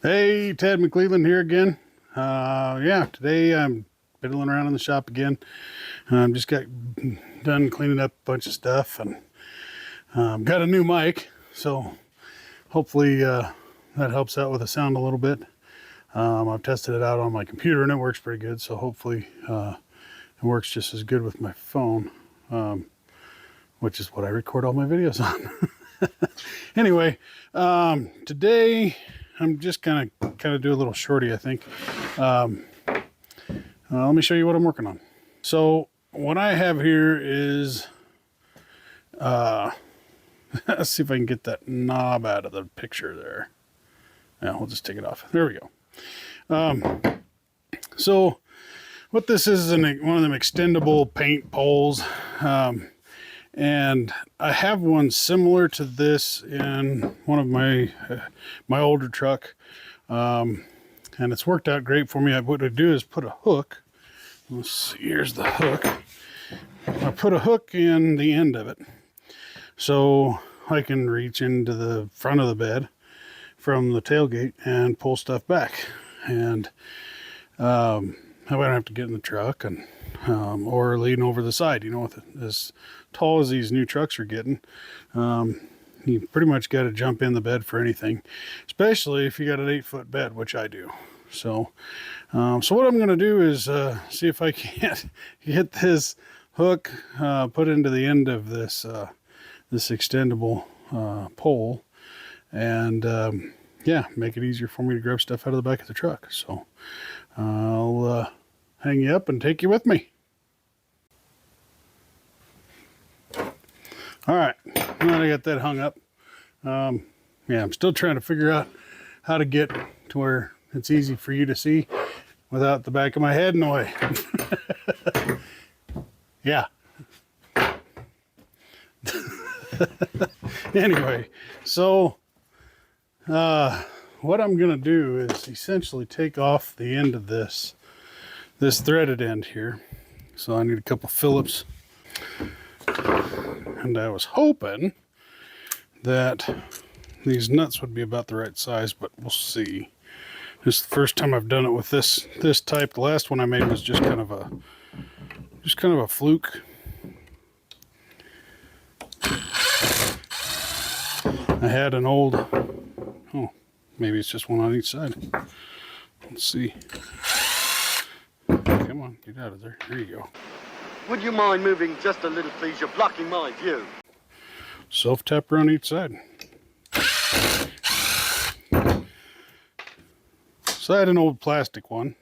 Hey, Ted McClelland here again. Yeah, today I'm fiddling around in the shop again. Just got done cleaning up a bunch of stuff and got a new mic, so hopefully that helps out with the sound a little bit. I've tested it out on my computer and it works pretty good, so hopefully it works just as good with my phone, which is what I record all my videos on. Anyway, today I'm just gonna do a little shorty, I think. Let me show you what I'm working on. So what I have here is, let's see if I can get that knob out of the picture there. Yeah, we'll just take it off. There we go. So what this is one of them extendable paint poles. And I have one similar to this in one of my older truck, and it's worked out great for me. What I do is put a hook. Let's see, here's the hook. I put a hook in the end of it, so I can reach into the front of the bed from the tailgate and pull stuff back, and I don't have to get in the truck and or lean over the side. You know, with as tall as these new trucks are getting, you pretty much got to jump in the bed for anything, especially if you got an 8-foot bed, which I do. So what I'm going to do is see if I can't get this hook put into the end of this this extendable pole, and yeah, make it easier for me to grab stuff out of the back of the truck. So I'll hang you up and take you with me. All right, now that I got that hung up, yeah, I'm still trying to figure out how to get to where it's easy for you to see without the back of my head in the way. Yeah. Anyway, so what I'm gonna do is essentially take off the end of this threaded end here. So I need a couple Phillips, and I was hoping that these nuts would be about the right size, but we'll see. This is the first time I've done it with this type. The last one I made was just kind of a fluke. I had an old, oh, maybe it's just one on each side. Let's see. Come on, get out of there. There you go. Would you mind moving just a little, please? You're blocking my view. Self-tapper on each side. So I had an old plastic one,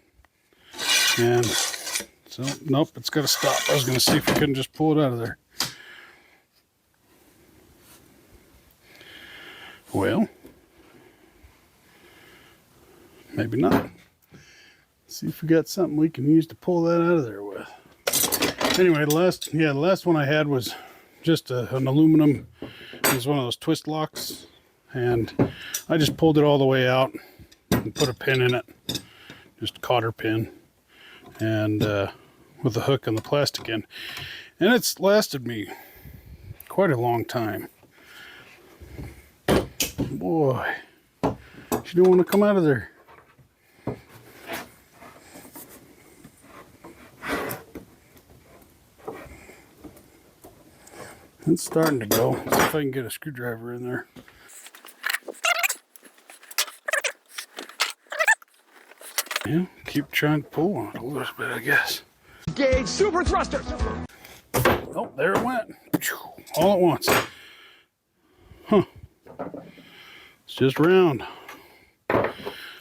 and so nope, it's got to stop. I was going to see if we couldn't just pull it out of there. Well, maybe not. Let's see if we got something we can use to pull that out of there with. Anyway, the last one I had was just an aluminum. It was one of those twist locks, and I just pulled it all the way out and put a pin in it, just a cotter pin, and with the hook and the plastic in, and it's lasted me quite a long time. Boy, she don't want to come out of there. It's starting to go. Let's see if I can get a screwdriver in there. Yeah, keep trying to pull on it a little bit, I guess. Gauge super thruster. Oh, there it went. All at once. Huh. It's just round.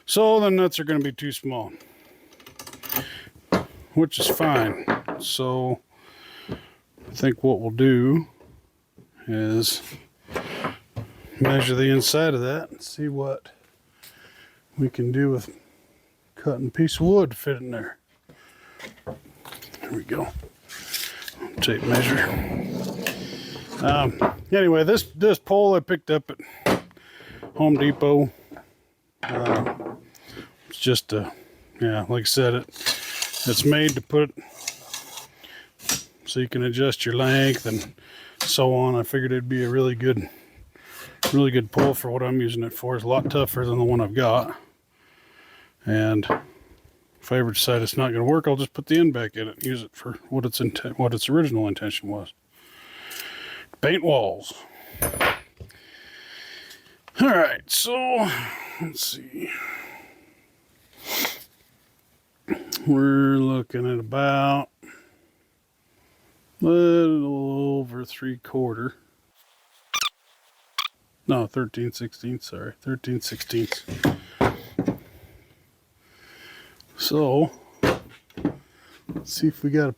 So the nuts are going to be too small, which is fine. So I think what we'll do is measure the inside of that and see what we can do with cutting a piece of wood to fit in there. There we go. Tape measure. Anyway, this pole I picked up at Home Depot. It's just yeah, like I said, it's made to put so you can adjust your length and so on. I figured it'd be a really good pole for what I'm using it for. It's a lot tougher than the one I've got. And if I ever decide it's not going to work, I'll just put the end back in it and use it for what its original intention was. Paint walls. All right, so let's see. We're looking at about a little over 3/4. No, 13/16. Sorry, 13/16. So let's see if we got a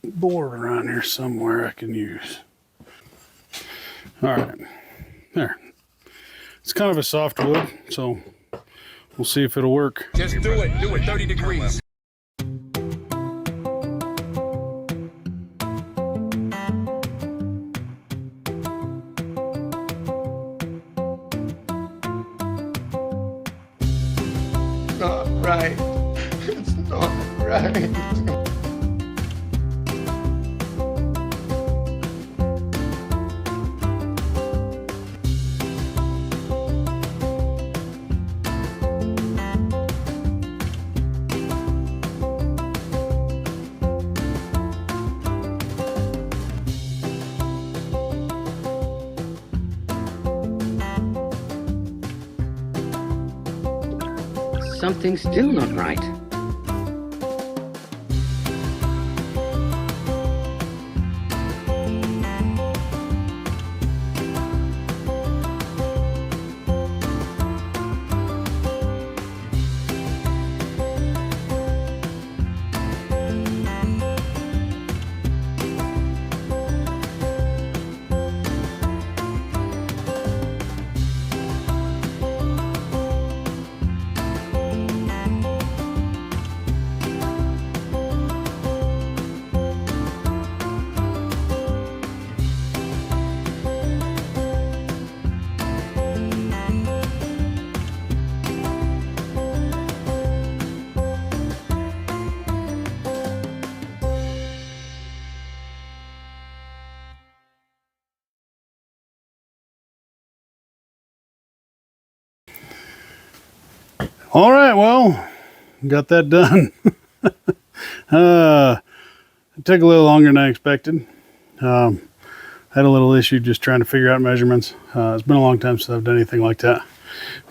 board around here somewhere I can use. All right, there. It's kind of a soft wood, so we'll see if it'll work. Just do it. Do it 30 degrees. Not right. It's not right. Something's still not right. All right, well, got that done. It took a little longer than I expected. Had a little issue just trying to figure out measurements. It's been a long time since I've done anything like that.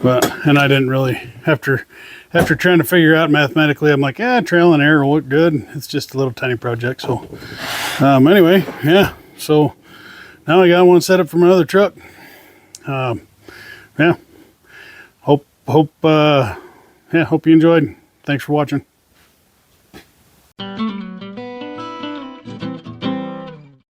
And I didn't really, after trying to figure out mathematically, I'm like, yeah, trial and error will look good. It's just a little tiny project. So anyway, yeah. So now I got one set up for my other truck. Yeah. Hope you enjoyed. Thanks for watching.